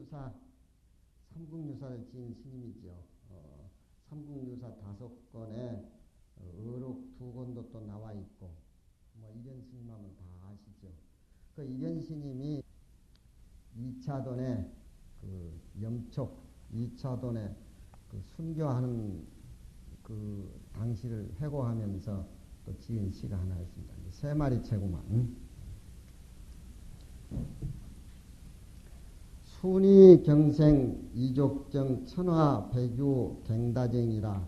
삼국유사를 지은 스님이죠. 삼국유사 5권에 어록 2권도 또 나와 있고, 뭐 이련 스님하면 다 아시죠. 그 이련 스님이 2차돈에 그 염촉 2차돈에 그 순교하는 그 당시를 회고하면서 또 지은 시가 하나 있습니다. 3마리 채구만. 순이 경생 이족정 천화 배규 갱다쟁이라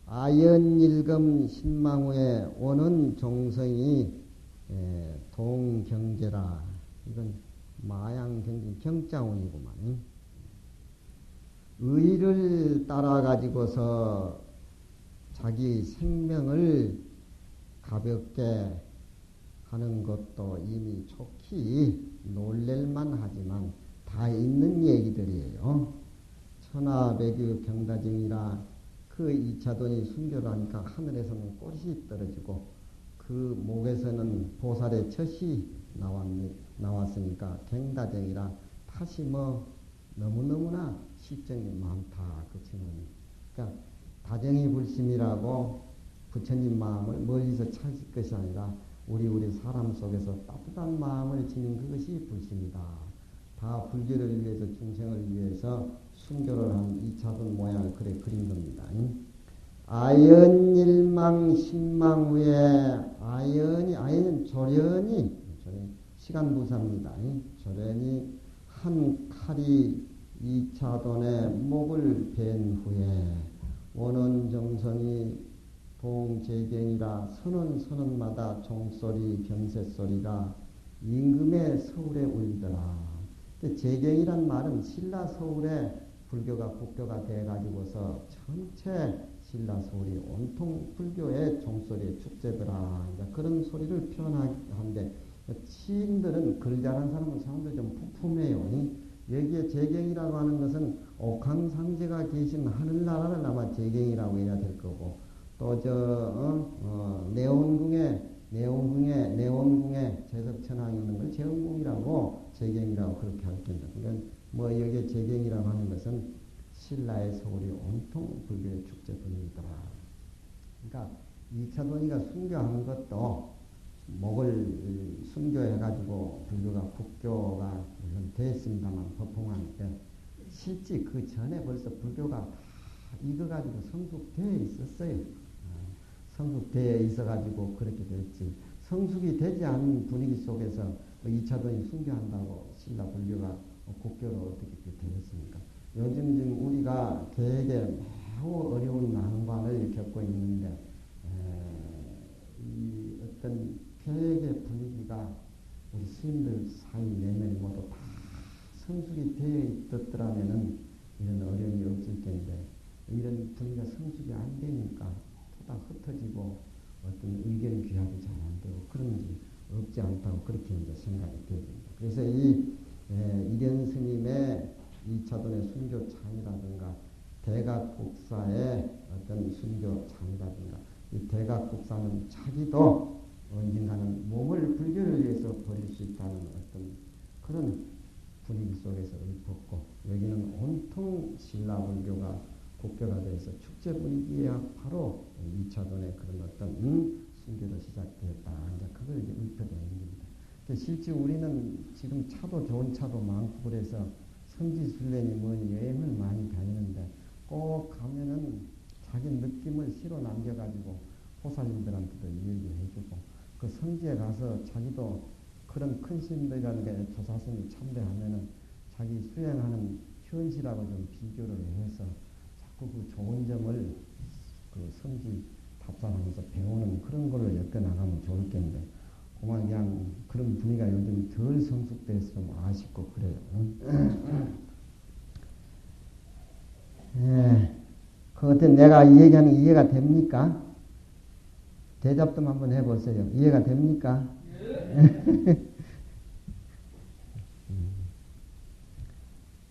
아연일금 신망후에 오는 종성이 동경제라. 이건 마양경진 경자운이구만. 의를 따라 가지고서 자기 생명을 가볍게 하는 것도 이미 좋기 놀랄만 하지만 다 있는 얘기들이에요. 천하배규 경다쟁이라 그 2차돈이 순교를 하니까 하늘에서는 꽃이 떨어지고 그 목에서는 보살의 젖이 나왔으니까 갱다쟁이라 탓이 뭐 너무너무나 시정이 많다. 그치는. 그러니까 다정이 불심이라고 부처님 마음을 멀리서 찾을 것이 아니라 우리 사람 속에서 따뜻한 마음을 지닌 그것이 불심이다. 다 불교를 위해서 중생을 위해서 순교를 한 2차돈 모양을 그래 그린 겁니다. 아연일망 신망후에 아연은 조련이 시간부사입니다. 조련이 한 칼이 2차돈의 목을 벤 후에 오는 정성이 동재경이라 선원마다 종소리 병새소리가 임금의 서울에 울리더라. 재경이란 말은 신라 서울에 불교가 국교가 돼가지고서 전체 신라 서울이 온통 불교의 종소리의 축제더라. 그런 소리를 표현하는데 시인들은 글 잘하는 사람들 좀 푸품해요. 여기에 재경이라고 하는 것은 옥황상제가 계신 하늘나라를 아마 재경이라고 해야 될 거고 또 내원궁에 제석천왕이 있는 걸 제원궁이라고 재경이라고 그렇게 할 겁니다. 그러니까 뭐 여기에 재경이라고 하는 것은 신라의 서울이 온통 불교의 축제 분위기더라. 그러니까 2차돈이가 순교한 것도 목을 순교해가지고 불교가 국교가 물론 됐습니다만 법홍하니까 실제 그 전에 벌써 불교가 다 익어가지고 성숙되어 있었어요. 성숙되어 있어가지고 그렇게 됐지. 성숙이 되지 않은 분위기 속에서 2차돈이 순교한다고 신라 불교가 국교로 어떻게 되겠습니까? 요즘 지금 우리가 되게 매우 어려운 난관을 겪고 있는데 이 어떤 계획의 분위기가 우리 스님들 사이 내면이 모두 다 성숙이 되어 있었더라면은 이런 어려움이 없을 텐데 이런 분위기가 성숙이 안 되니까 다 흩어지고 어떤 의견 규합이 잘 안 되고 그런 일이 없지 않다고 그렇게 이제 생각이 됩니다. 그래서 이련 스님의 2차돈의 순교창이라든가 대각국사의 어떤 순교창이라든가 이 대각국사는 자기도 언젠가는 몸을 불교를 위해서 버릴 수 있다는 어떤 그런 분위기 속에서 읊었고 여기는 온통 신라 불교가 국교가 돼서 축제 분위기야 바로 2차돈의 그런 어떤 순교로 시작되었다. 이제 그걸 이제 읊어내는 겁니다. 실제 우리는 지금 차도 좋은 차도 많고 그래서 성지순례니 뭐니 여행을 많이 다니는데 꼭 가면은 자기 느낌을 시로 남겨가지고 호사님들한테도 얘기해주고 그 성지에 가서 자기도 그런 큰 스님들이라는 게 조사스님이 참배하면은 자기 수행하는 현실하고 좀 비교를 해서 그 좋은 점을 그 성지 답사하면서 배우는 그런 걸로 엮어나가면 좋을 텐데 그만 그냥 그런 분위기가 요즘 덜 성숙돼서 좀 아쉽고 그래요. 그 어때 내가 이 얘기하는 게 이해가 됩니까? 대답 좀 한번 해보세요. 이해가 됩니까?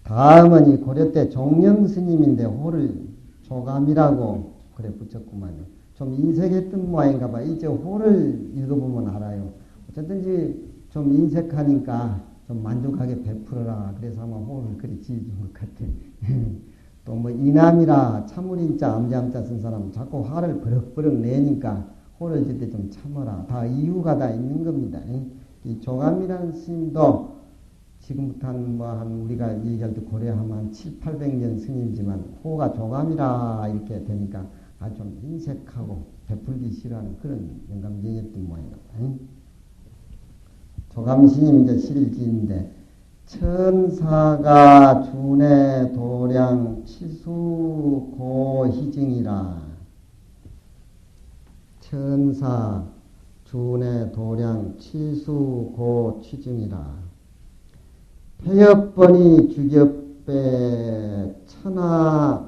다음은 이 고려 때 종령 스님인데 호를 조감이라고 그래 붙였구만요. 좀 인색했던 모양인가 봐. 이제 호를 읽어보면 알아요. 어쨌든지 좀 인색하니까 좀 만족하게 베풀어라. 그래서 아마 호를 그리 지어준 것 같아. 또 뭐 이남이라 참을인자 암자암자 쓴 사람은 자꾸 화를 버럭버럭 내니까 호를 질 때 좀 참아라. 다 이유가 다 있는 겁니다. 이 조감이라는 스님도 지금부터 한 우리가 얘기할 때 고려하면 한 7, 800년 스님이지만 호가 조감이라 이렇게 되니까 좀 인색하고 베풀기 싫어하는 그런 영감쟁이였던 모양이다. 조감 스님이 이제 시를 지는데 천사가 준의 도량 치수 고희증이라. 천사 준의 도량 치수 고취증이라. 폐엽번이 주겹배 천하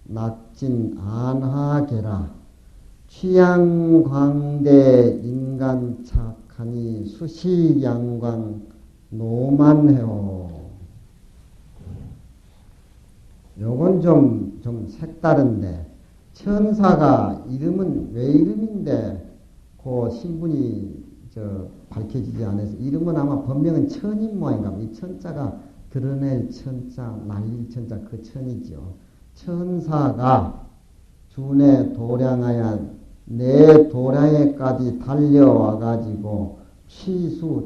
낙진 안하계라. 취양광대 인간착하니 수시양광 노만해요. 요건 좀 색다른데, 천사가 이름은 왜 이름인데 그 신분이 밝혀지지 않아서 이름은 아마 본명은 천인 모양인가. 이 천자가 드러낼 천자, 날릴 천자 그 천이죠. 천사가 준에 도량하여 내 도량에까지 달려와가지고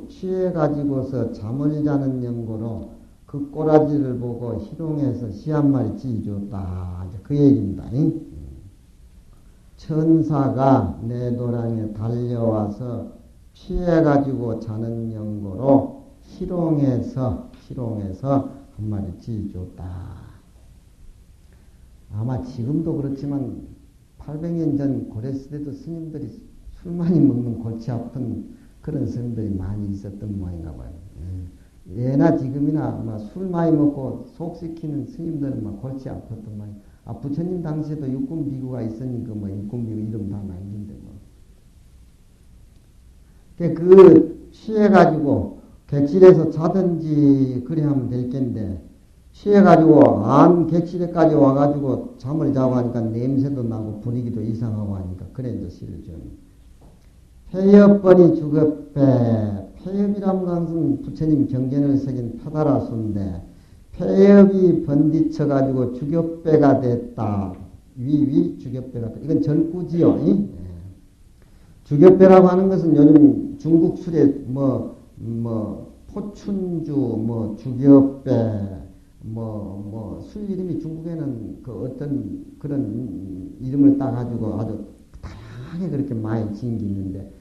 취해가지고서 잠을 자는 연고로 그 꼬라지를 보고 희롱해서 시 한 마리 지어줬다. 그 얘기입니다. 천사가 내 도량에 달려와서 취해가지고 자는 연고로 희롱해서 한 마리 지어줬다. 아마 지금도 그렇지만 800년 전 고려시대도 스님들이 술 많이 먹는 골치 아픈 그런 스님들이 많이 있었던 모양인가 봐요. 예나 지금이나 아마 술 많이 먹고 속 썩히는 스님들은 막 골치 아팠던 모양. 부처님 당시에도 육군비구가 있으니까 뭐 육군비구 이름 다 남긴데 뭐. 그 취해가지고 객실에서 자든지 그래 하면 될 텐데 취해가지고 안 객실에까지 와가지고 잠을 자고 하니까 냄새도 나고 분위기도 이상하고 하니까 그래 이제 시를 지었네. 폐엽번이 주급배. 폐엽이라는 것은 부처님 경전을 새긴 파다라수인데 폐엽이 번디쳐가지고 주겹배가 됐다. 주겹배가 됐다. 이건 절구지요. 주겹배라고 하는 것은 요즘 중국 술에 포춘주, 주겹배, 술 이름이 중국에는 그 어떤 그런 이름을 따가지고 아주 다양하게 그렇게 많이 지은 게 있는데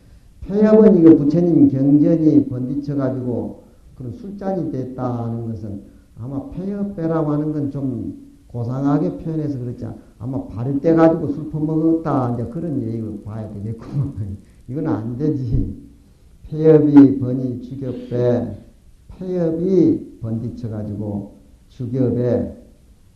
폐엽은 이거 부처님 경전이 번디쳐가지고 그런 술잔이 됐다는 것은 아마 폐엽배라고 하는 건 좀 고상하게 표현해서 그렇지 아마 바를 때 가지고 술 퍼먹었다 이제 그런 얘기를 봐야 되겠고 이건 안 되지. 폐엽이 번이 주겹배, 폐엽이 번디쳐가지고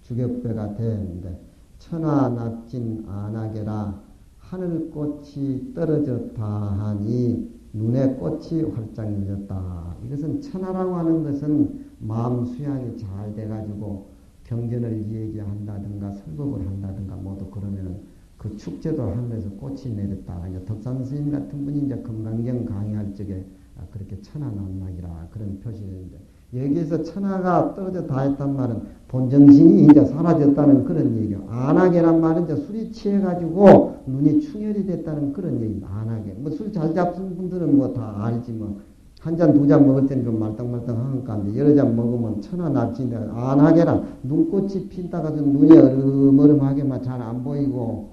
주겹배가 되는데 천하 낙진 안하게라. 하늘꽃이 떨어졌다 하니 눈에 꽃이 활짝 열렸다. 이것은 천하라고 하는 것은 마음 수양이 잘 돼가지고 경전을 얘기한다든가 설법을 한다든가 모두 그러면은 그 축제도 하면서 꽃이 내렸다. 이제 덕산 스님 같은 분이 이제 금강경 강의할 적에 그렇게 천하난락이라 그런 표시인데 여기에서 천하가 떨어졌다 했단 말은 본정신이 이제 사라졌다는 그런 얘기요. 안하게란 말은 이제 술이 취해가지고 눈이 충혈이 됐다는 그런 얘기입니다. 안하게. 술 잘 잡수는 분들은 뭐 다 알지 뭐. 한 잔, 두 잔 먹을 때는 좀 말똥말똥한 건데 여러 잔 먹으면 천하납진데 안하게라. 눈꽃이 핀다가 눈이 얼음얼음하게 막 잘 안 보이고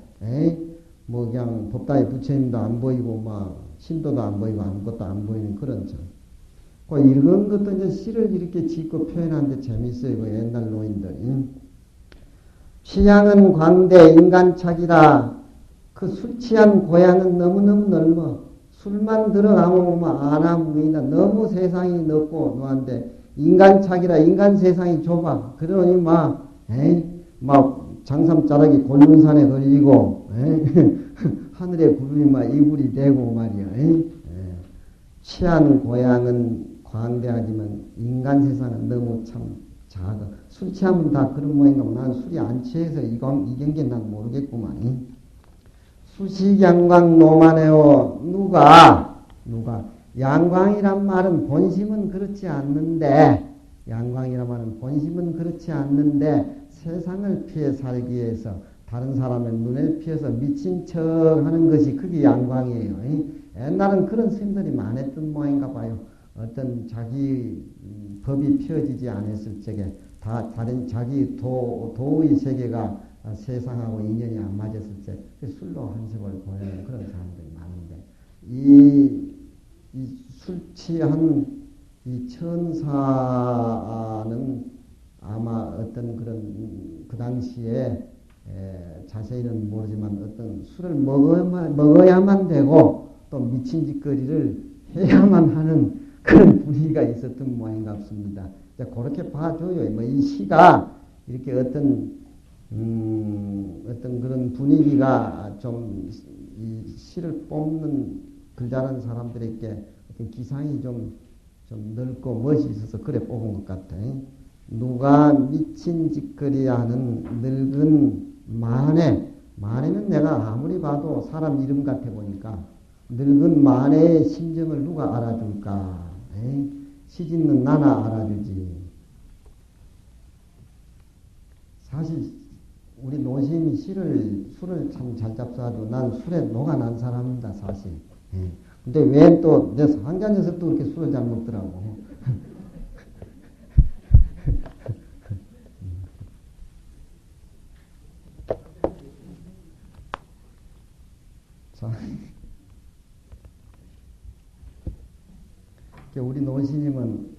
뭐 그냥 법당에 부처님도 안 보이고 막 신도도 안 보이고 아무것도 안 보이는 그런 점. 이런 것도 이제 시를 이렇게 짓고 표현하는데 재밌어요. 그 옛날 노인들. 취향은 광대 인간착이라. 그 술 취한 고향은 너무너무 넓어. 술만 들어가면 안하무인다. 너무 세상이 넓고 노한데 인간착이라. 인간 세상이 좁아. 그러니 막 장삼자락이 골륜산에 걸리고 하늘에 구름이 막 이불이 되고 말이야. 취한 고향은 광대하지만 인간 세상은 너무 참 작아. 술 취하면 다 그런 모양인가. 난 술이 안 취해서 이 경계 난 모르겠구만. 수식양광 노만해요. 누가 양광이란 말은 본심은 그렇지 않는데, 양광이란 말은 본심은 그렇지 않는데, 세상을 피해 살기 위해서 다른 사람의 눈을 피해서 미친 척 하는 것이 그게 양광이에요. 옛날은 그런 스님들이 많았던 모양인가 봐요. 어떤 자기 법이 피어지지 않았을 적에 다른 자기 도의 세계가 세상하고 인연이 안 맞았을 때 술로 한석을 보내는 그런 사람들이 많은데 이 술 취한 이 천사는 아마 어떤 그런 그 당시에 자세히는 모르지만 어떤 술을 먹어야만 되고 또 미친 짓거리를 해야만 하는 그런 분위기가 있었던 모양 같습니다. 그렇게 봐줘요. 뭐 이 시가 이렇게 어떤 그런 분위기가 좀 이 시를 뽑는 글 잘하는 사람들에게 어떤 기상이 좀 넓고 멋이 있어서 그래 뽑은 것 같아요. 누가 미친 짓거리 하는 늙은 마네는 내가 아무리 봐도 사람 이름 같아 보니까 늙은 마네의 심정을 누가 알아줄까? 시짓는 나나 알아주지. 사실 우리 노심이 술을 참 잘 잡숴가지고 난 술에 녹아난 사람입니다, 사실. 근데 왜 또 내 상자 녀석도 그렇게 술을 잘 먹더라고. 자, 우리 노신님은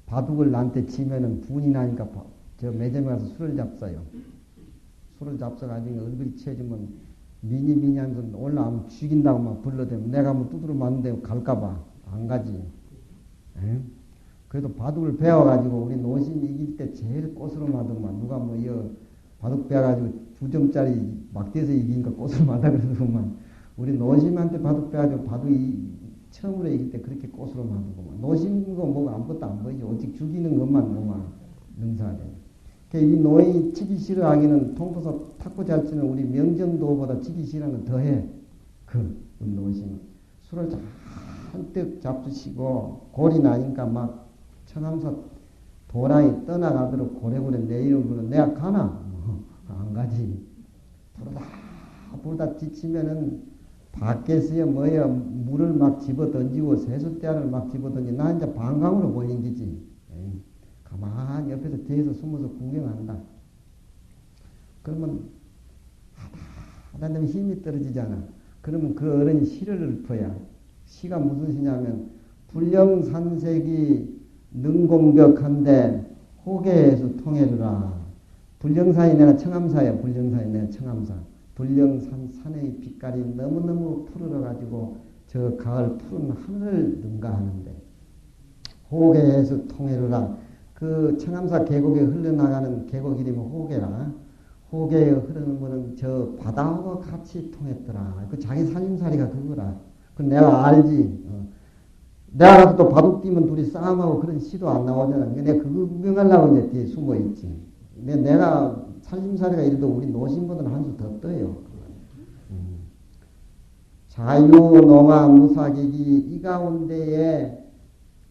바둑을 나한테 치면은 분이 나니까 저 매점에 가서 술을 잡숴요. 술을 잡숴가지고 얼굴이 채지면 미니 하면서 올라오면 죽인다고 막 불러대면 내가 뭐 두드려 맞는데 갈까봐 안 가지. 그래도 바둑을 배워가지고 우리 노신 이길 때 제일 꽃으로 맞으면 누가 뭐 바둑 배워가지고 2점짜리 막대에서 이기니까 꽃으로 맞아 그러더만 우리 노심한테 바둑 배워가지고 바둑이 처음으로 이길 때 그렇게 꽃으로 맞으고만 노심거 뭐가 아무것도 안 보이지 오직 죽이는 것만 뭐만 능사돼. 이 노인이 치기 싫어하기는 통포서 탁구 잘 치는 우리 명정도보다 치기 싫어하는 더해. 그 노심 술을 잔뜩 잡수시고 골이 나니까 막 천암사 도랑이 떠나가도록 고래고래 내 이름으로 내가 가나? 안 가지. 부르다 지치면은 밖에서야 물을 막 집어 던지고 세숫대야를 막 집어 던지고 나 이제 방광으로 몰린 기지. 가만히 옆에서 뒤에서 숨어서 구경한다. 그러면 하다 보면 힘이 떨어지잖아. 그러면 그 어른이 시를 읊어야. 시가 무슨 시냐면 불령산색이 능공격한데 호계에서 통해주라. 불령산이 내가 청암사야. 불령산이 내가 청암사. 불령산 산의 빛깔이 너무너무 푸르러가지고 저 가을 푸른 하늘을 능가하는데 호계에서 통해주라. 그 청암사 계곡에 흘러나가는 계곡 이름이 호계라. 호계에 흐르는 물은 저 바다하고 같이 통했더라. 그 자기 살림살이가 그거라. 그 내가 알지. 내가 가서 또 바둑 뛰면 둘이 싸움하고 그런 시도 안 나오잖아. 내가 그거 구경하려고 이제 뒤에 숨어 있지. 내가 살림살이가 이래도 우리 노신보다는 한 수 더 떠요. 자유농아 무사객이 이 가운데에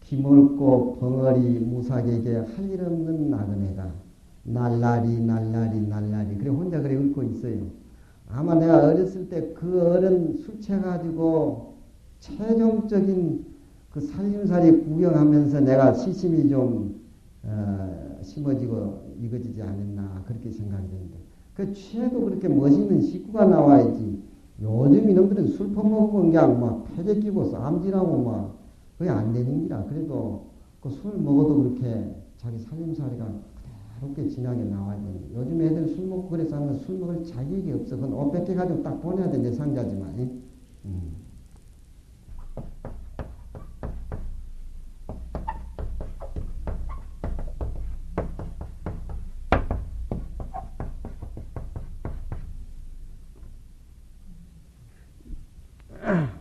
기물고 벙어리 무사객에 할 일 없는 나그네가 날라리 그래 혼자 그래 읊고 있어요. 아마 내가 어렸을 때 그 어른 술 취해가지고 최종적인 그 살림살이 구경하면서 내가 시심이 좀 심어지고 익어지지 않았나 그렇게 생각이 드는데 그 취해도 그렇게 멋있는 식구가 나와야지. 요즘 이놈들은 술 퍼먹으면 그냥 막 패대 끼고 싸움질하고 막 그게 안 되는 기라. 그래도 그 술 먹어도 그렇게 자기 살림살이가 그대롭게 진하게 나와야 되는데 요즘 애들 술 먹고 그래서 하면 술 먹을 자격이 없어. 그건 옷 뺏겨가지고 딱 보내야 돼. 내 상자지만.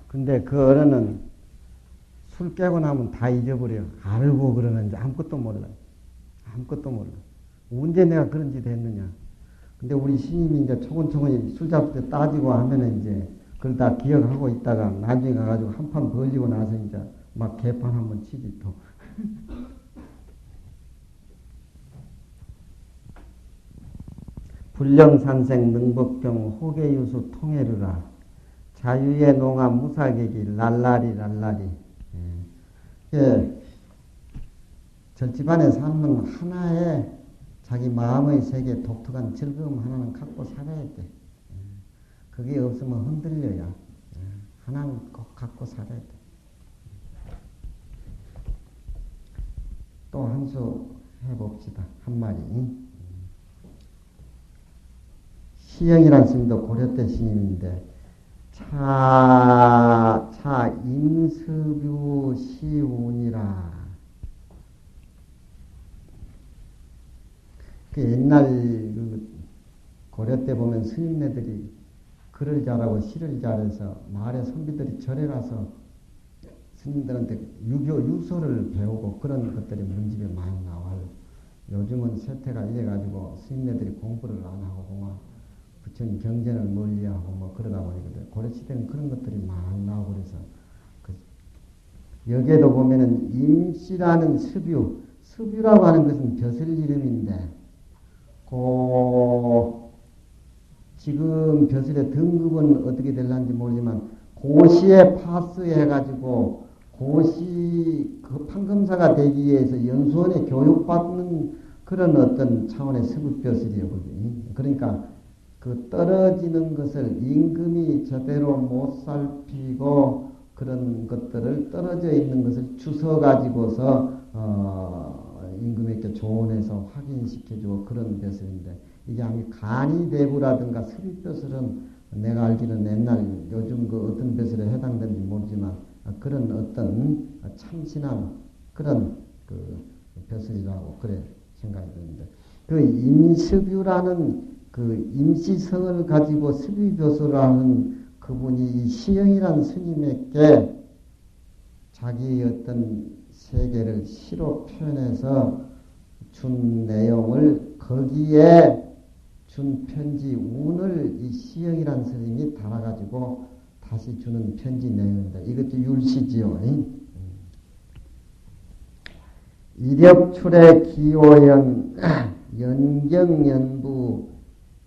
근데 그 어른은 술 깨고 나면 다 잊어버려. 알고 그러는지 아무것도 몰라. 아무것도 몰라. 언제 내가 그런 짓 했느냐. 근데 우리 스님이 이제 초건초건 술 잡을 때 따지고 하면은 이제 그러다 기억하고 있다가 나중에 가가지고 한판 벌리고 나서 이제 막 개판 한번 치지 또. 불령산생 능법경 호계유수 통해르라 자유의 농아 무사객이 랄라리 랄라리. 예. 절집안에 사는 하나의 자기 마음의 세계 독특한 즐거움 하나는 갖고 살아야 돼. 그게 없으면 흔들려야. 하나는 꼭 갖고 살아야 돼. 또 한 수 해봅시다. 한 마리. 시영이라는 스님도 고려때 스님인데 차 임습유 시운이라. 그 옛날 그 고려 때 보면 스님네들이 글을 잘하고 시를 잘해서 마을의 선비들이 절에 가서 스님들한테 유서를 배우고 그런 것들이 문집에 많이 나와요. 요즘은 세태가 이래가지고 스님네들이 공부를 안 하고 막 부처님 경전을 멀리하고 뭐 그러다 보니까 고려 시대는 그런 것들이 많이 나오고 그래서 여기에도 보면은 임씨라는 습유라고 하는 것은 벼슬 이름인데 지금 벼슬의 등급은 어떻게 될런지 모르지만 고시에 파스해가지고 고시 그 판검사가 되기 위해서 연수원에 교육받는 그런 어떤 차원의 습유벼슬이에요. 그러니까 그 떨어지는 것을 임금이 제대로 못 살피고 그런 것들을 떨어져 있는 것을 주워가지고서 임금에게 조언해서 확인시켜주고 그런 벼슬인데 이게 아니 간이대부라든가 습유벼슬은 내가 알기로는 옛날 요즘 그 어떤 벼슬에 해당되는지 모르지만 그런 어떤 참신한 그런 그 벼슬이라고 그래 생각이 드는데 그 임습유라는 그 임시성을 가지고 습유벼슬하는 그분이 이 시영이라는 스님에게 자기 어떤 세계를 시로 표현해서 준 내용을 거기에 준 편지 운을 이 시영이라는 스님이 달아가지고 다시 주는 편지 내용입니다. 이것도 율시지요. 이력출의 기호연 연경연부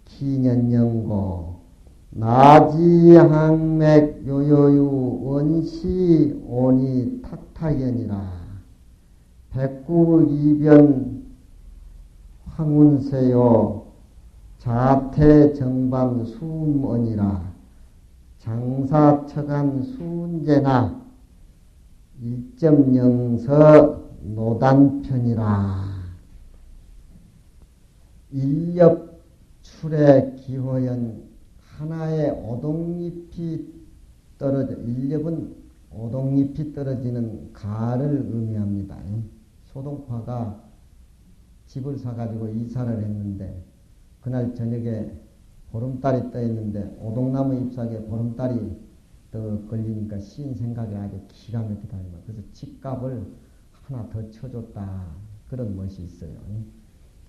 기년연고 나지항맥 요요유 원시 오니 탁탁연이라 백구이변 황운세요 자태정반 수음언이라 장사처간 수운제나 1.0서 노단편이라 일렵출의 기호연 하나의 오동잎이 떨어져 일렵은 오동잎이 떨어지는 가를 의미합니다. 소동파가 집을 사가지고 이사를 했는데 그날 저녁에 보름달이 떠 있는데 오동나무 잎사귀에 보름달이 더 걸리니까 시인 생각이 아주 기가 막히다. 그래서 집값을 하나 더 쳐줬다. 그런 멋이 있어요.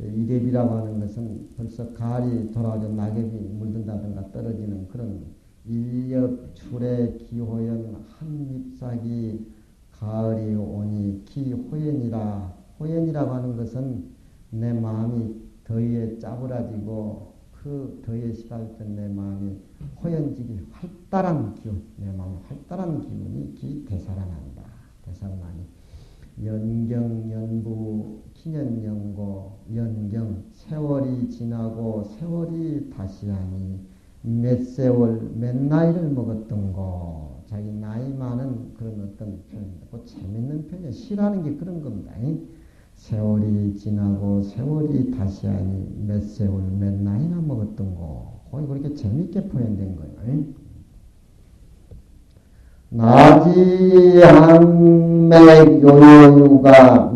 이랩이라고 하는 것은 벌써 가을이 돌아오죠. 낙엽이 물든다든가 떨어지는 그런 일렵출의 기호연 한 잎사귀 가을이 오니 기호연이라. 호연이라고 하는 것은 내 마음이 더위에 짜부라지고 그 더위에 시달렸던 내 마음이 호연지기 활달한 기운, 내 마음이 활달한 기운이 대사란한다. 대사란하니 연경, 연부, 기년연고, 연경, 세월이 지나고 세월이 다시 하니 몇 세월, 몇 나이를 먹었던 거 자기 나이 많은 그런 어떤 표현입니다. 그 재밌는 표현이에요. 시라는 게 그런 겁니다. 세월이 지나고 세월이 다시 하니 몇 세월 몇 나이나 먹었던 거 거의 그렇게 재밌게 표현된 거예요. 나지항맥 요요유가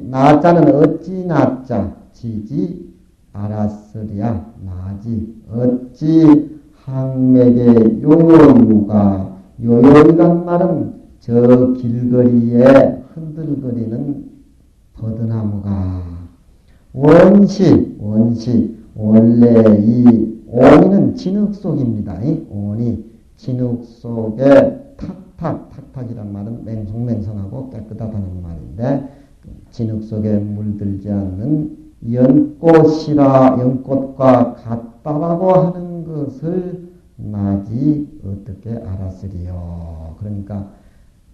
나자는 어찌 나자 지지 알았으랴 나지 어찌 항맥의 요요유가 요요유란 말은 저 길거리에 흔들거리는 버드나무가 원시 원래 이 오니는 진흙 속입니다. 오니 진흙 속에 탁탁이란 말은 맹성맹성하고 깨끗하다는 말인데 진흙 속에 물들지 않는 연꽃과 같다라고 하는 것을 나지 어떻게 알았으리요. 그러니까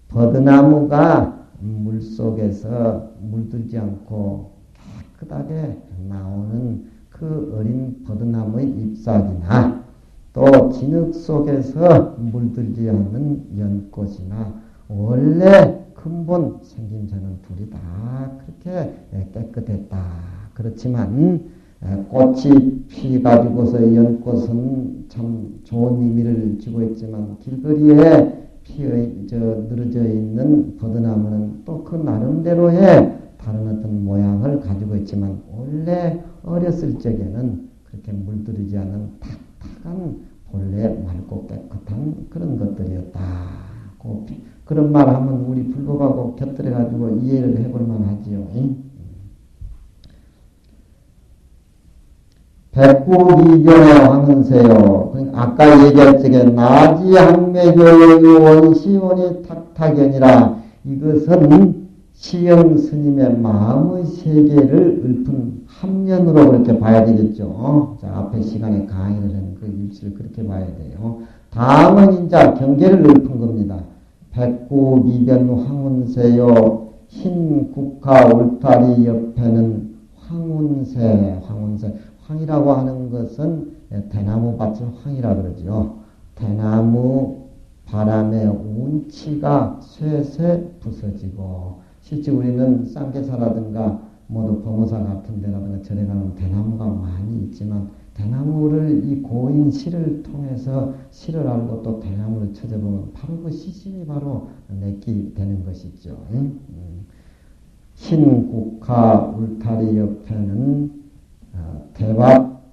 버드나무가 물속에서 물들지 않고 깨끗하게 나오는 그 어린 버드나무의 잎사귀나 또 진흙 속에서 물들지 않는 연꽃이나 원래 근본 생김새는 둘이 다 그렇게 깨끗했다. 그렇지만 꽃이 피가지고서 연꽃은 참 좋은 의미를 지고 있지만 길거리에 늘어져 있는 버드나무는 또 그 나름대로의 다른 어떤 모양을 가지고 있지만 원래 어렸을 적에는 그렇게 물들이지 않은 탁탁한 본래 맑고 깨끗한 그런 것들이었다. 그런 말 하면 우리 불법하고 곁들여 가지고 이해를 해볼 만하지요. 백구비변에 황은세요. 아까 얘기할 적에 나지 항매교의 원시원이 탁탁연이라 이것은 시영 스님의 마음의 세계를 읊은 함연으로 그렇게 봐야 되겠죠. 자, 앞에 시간에 강의를 한 그 일치를 그렇게 봐야 돼요. 다음은 이제 경계를 읊은 겁니다. 백구비변 황운세요. 흰 국화 울타리 옆에는 황운세. 황이라고 하는 것은 대나무 밭을 황이라 그러죠. 대나무 바람에 운치가 쇠쇠 부서지고 실제 우리는 쌍계사라든가 모두 범어사 같은 데라든가 절에 가면 대나무가 많이 있지만 대나무를 이 고인 시를 통해서 시를 알고 또 대나무를 찾아보면 바로 그 시신이 바로 내끼 되는 것이죠. 흰 국화 울타리 옆에는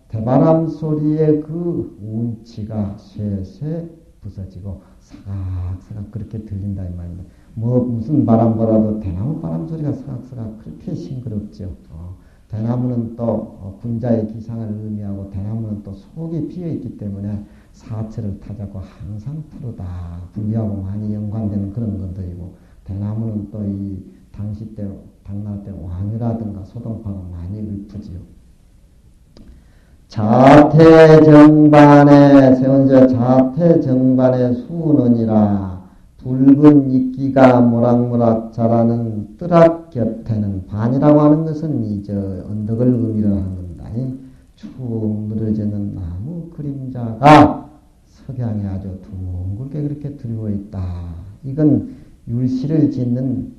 대바람 소리에 그 운치가 쇠쇠 부서지고 사각사각 그렇게 들린다 이 말입니다. 무슨 바람 불어도 대나무 바람 소리가 사각사각 그렇게 싱그럽죠. 대나무는 또 군자의 기상을 의미하고 대나무는 또 속이 비어있기 때문에 사체를 타자고 항상 푸르다 불리하고 많이 연관되는 그런 것들이고 대나무는 또 이 당시 때 당나라 때 왕이라든가 소동파가 많이 읊으지요. 자태정반에 세운저 자태정반에 수운이라 붉은 이끼가 모락모락 자라는 뜨락 곁에는 반이라고 하는 것은 이제 언덕을 의미로 하는 겁니다. 축 늘어지는 나무 그림자가 석양에 아주 둥글게 그렇게 들고 있다. 이건 율시를 짓는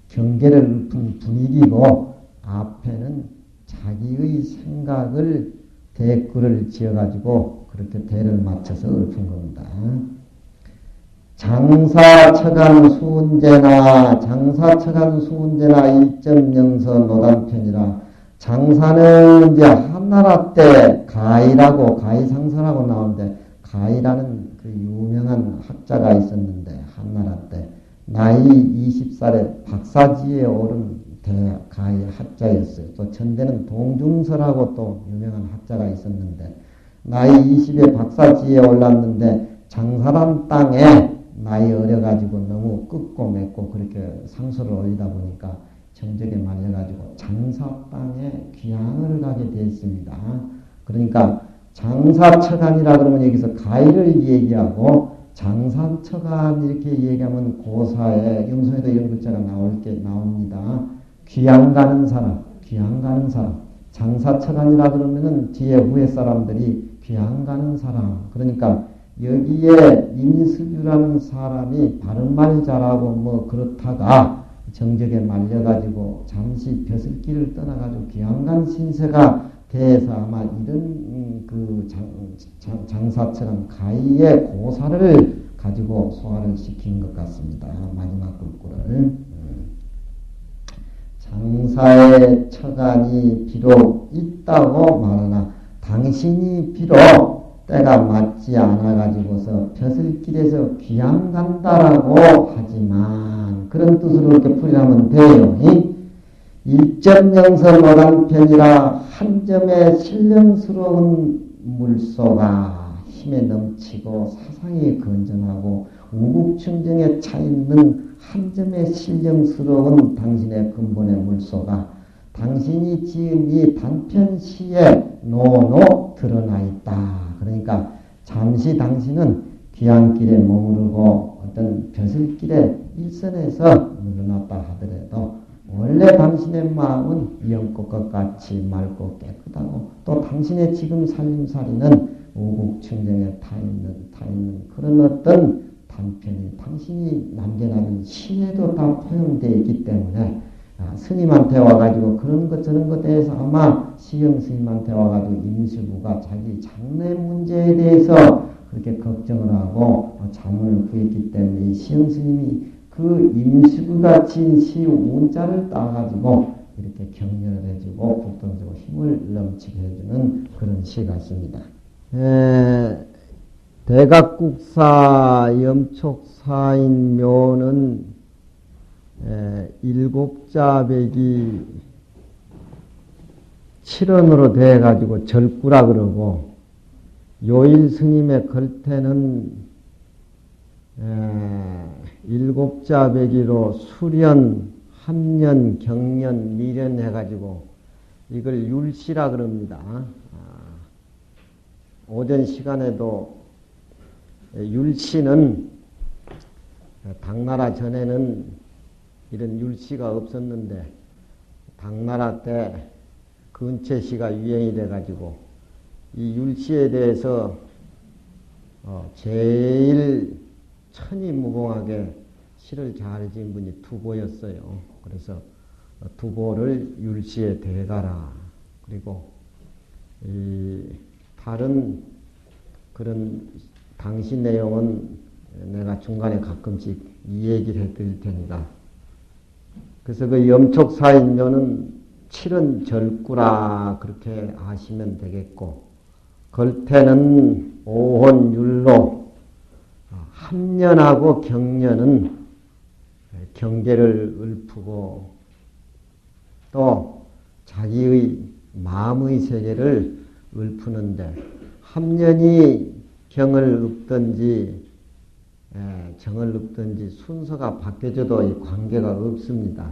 경계를 읊은 분위기고 앞에는 자기의 생각을 대글을 지어가지고 그렇게 대를 맞춰서 읊은 겁니다. 장사처간 수운제나 1.0서 노단편이라 장사는 이제 한나라 때 가이상서라고 나오는데 가이라는 그 유명한 학자가 있었는데 한나라 때 나이 20살에 박사지에 오른 가히 학자였어요. 또 천대는 동중서라고 또 유명한 학자가 있었는데 나이 20에 박사지에 올랐는데 장사란 땅에 나이 어려가지고 너무 끄고 맺고 그렇게 상소를 올리다 보니까 정적에 말려가지고 장사 땅에 귀향을 가게 됐습니다. 그러니까 장사처간이라 그러면 여기서 가위를 얘기하고 장사처간 이렇게 얘기하면 고사에 영성에도 이런 글자가 나옵니다. 귀향 가는 사람. 장사처간이라 그러면은 뒤에 후에 사람들이 귀향 가는 사람. 그러니까 여기에 임수규라는 사람이 바른말 잘하고 뭐 그렇다가 정적에 말려가지고 잠시 벼슬길을 떠나가지고 귀향간 신세가 돼서 아마 이런 그 장사처럼 가위의 고사를 가지고 소화를 시킨 것 같습니다. 마지막 글구를. 장사의 처간이 비록 있다고 말하나 당신이 비록 때가 맞지 않아가지고서 벼슬길에서 귀향 간다라고 하지만 그런 뜻으로 이렇게 풀이하면 돼요. 1.0서 노단편이라 한 점의 신령스러운 물소가 힘에 넘치고 사상이 건전하고 우국충정에 차있는 한 점의 신령스러운 당신의 근본의 물소가 당신이 지은 이 단편시에 노노 드러나 있다. 그러니까 잠시 당신은 귀향길에 머무르고 어떤 벼슬길에 일선에서 물러났다 하더라도 원래 당신의 마음은 영꽃과 같이 맑고 깨끗하고 또 당신의 지금 살림살이는 우국충정에 타있는 그런 어떤 단편이 당신이 남겨놓은 시에도 다 포용되어 있기 때문에 스님한테 와가지고 그런 것 저런 것에 대해서 아마 시영 스님한테 와가지고 임시부가 자기 장래 문제에 대해서 그렇게 걱정을 하고 자문을 구했기 때문에 이 시영 스님이 그 임시부가 지은 시 원자를 따가지고 이렇게 격려를 해주고 북동적으로 힘을 넘치게 해주는 그런 시 같습니다. 대각국사 염촉사인묘는 일곱자백이 7원으로 돼가지고 절구라 그러고 요일 스님의 걸태는 일곱자백이로 수련, 합년, 경년, 미련 해가지고 이걸 율시라 그럽니다. 오전 시간에도 율시는 당나라 전에는 이런 율시가 없었는데 당나라 때 근체시가 유행이 돼가지고 이 율시에 대해서 제일 천이무봉하게 시를 잘 지은 분이 두보였어요. 그래서 두보를 율시에 대가라. 그리고 이 다른 그런 당시 내용은 내가 중간에 가끔씩 이 얘기를 해드릴 테니까. 그래서 그 염촉사인묘는 칠은 절구라 그렇게 아시면 되겠고, 걸태는 오혼율로, 합년하고 경년은 경계를 읊고 또 자기의 마음의 세계를 읊는데, 합년이 경을 읊든지 정을 읊든지 순서가 바뀌어져도 이 관계가 없습니다.